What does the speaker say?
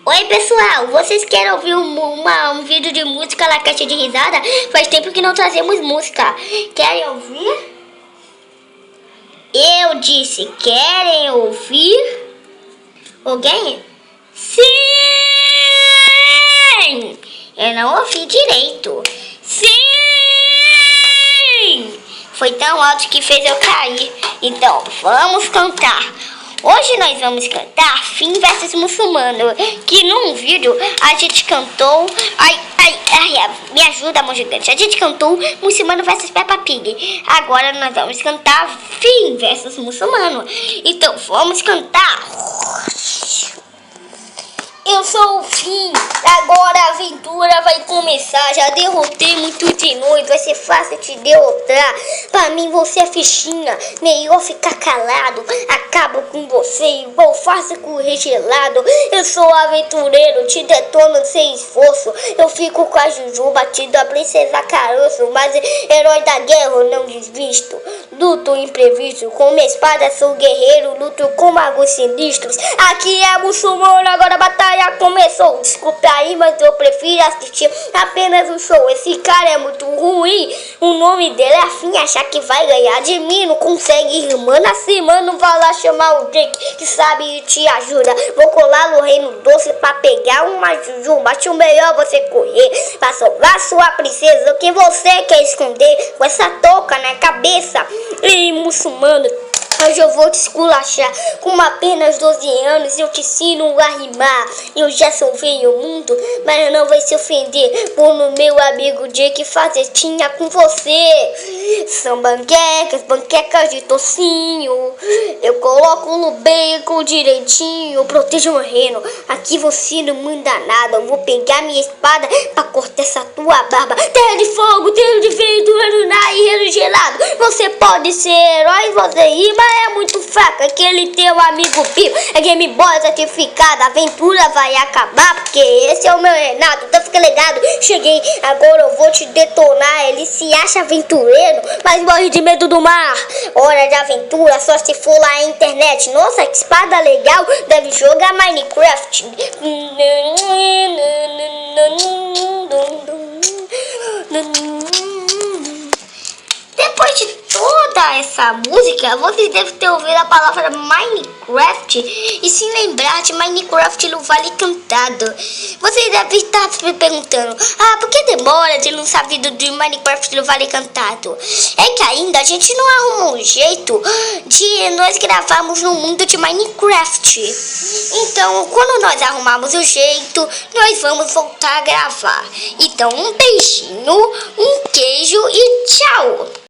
Oi pessoal, vocês querem ouvir um vídeo de música na caixa de risada? Faz tempo que não trazemos música. Querem ouvir? Eu disse, querem ouvir? Alguém? Sim! Eu não ouvi direito. Sim! Foi tão alto que fez eu cair. Então, vamos cantar. Hoje nós vamos cantar Fim versus Muçulmano, que num vídeo a gente cantou... me ajuda, mão gigante. A gente cantou Muçulmano versus Peppa Pig. Agora nós vamos cantar Fim versus Muçulmano. Então vamos cantar. Eu sou o Fim, agora a aventura vai começar. Já derrotei muito de noite, vai ser fácil te derrotar. Pra mim você é fichinha, melhor ficar calado. Acabo com você igual faço com o regelado. Eu sou aventureiro, te detono sem esforço. Eu fico com a Juju batido, a princesa caroço. Mas herói da guerra não desvisto. Luto imprevisto, com minha espada sou guerreiro. Luto com magos sinistros. Aqui é muçulmano, agora a batalha começou. Desculpe aí, mas eu prefiro assistir apenas um show. Esse cara é muito ruim. O nome dele é Fim, achar que vai ganhar de mim. Não consegue rimando assim, mano. Vai lá chamar o Jake, que sabe e te ajuda. Vou colar no reino doce pra pegar uma Juju. Mas o melhor você correr pra salvar sua princesa. O que você quer esconder com essa touca na cabeça? Ei, muçulmano, hoje eu vou te esculachar. Com apenas 12 anos eu te ensino a rimar. Eu já salvei o mundo, mas não vai se ofender por no meu amigo Jake fazer tinha com você. São panquecas de tocinho. Eu coloco no bacon direitinho. Protejo o reino, aqui você não manda nada. Eu vou pegar minha espada pra cortar essa tua barba. Terra de fogo, terra de vento, lunar e reino gelado. Você pode ser herói, você rima é muito fraco. Aquele teu amigo Pio é Game Boy certificado. A aventura vai acabar, porque esse é o meu Renato. Então fica ligado, cheguei, agora eu vou te detonar. Ele se acha aventureiro, mas morre de medo do mar. Hora de aventura, só se for lá na internet. Nossa, que espada legal, deve jogar Minecraft. Depois de toda essa música, vocês devem ter ouvido a palavra Minecraft e se lembrar de Minecraft no Vale Cantado. Vocês devem estar se perguntando, por que demora de lançar vídeo de Minecraft no Vale Cantado? É que ainda a gente não arrumou um jeito de nós gravarmos no mundo de Minecraft. Então, quando nós arrumarmos o jeito, nós vamos voltar a gravar. Então, um beijinho, um queijo e tchau!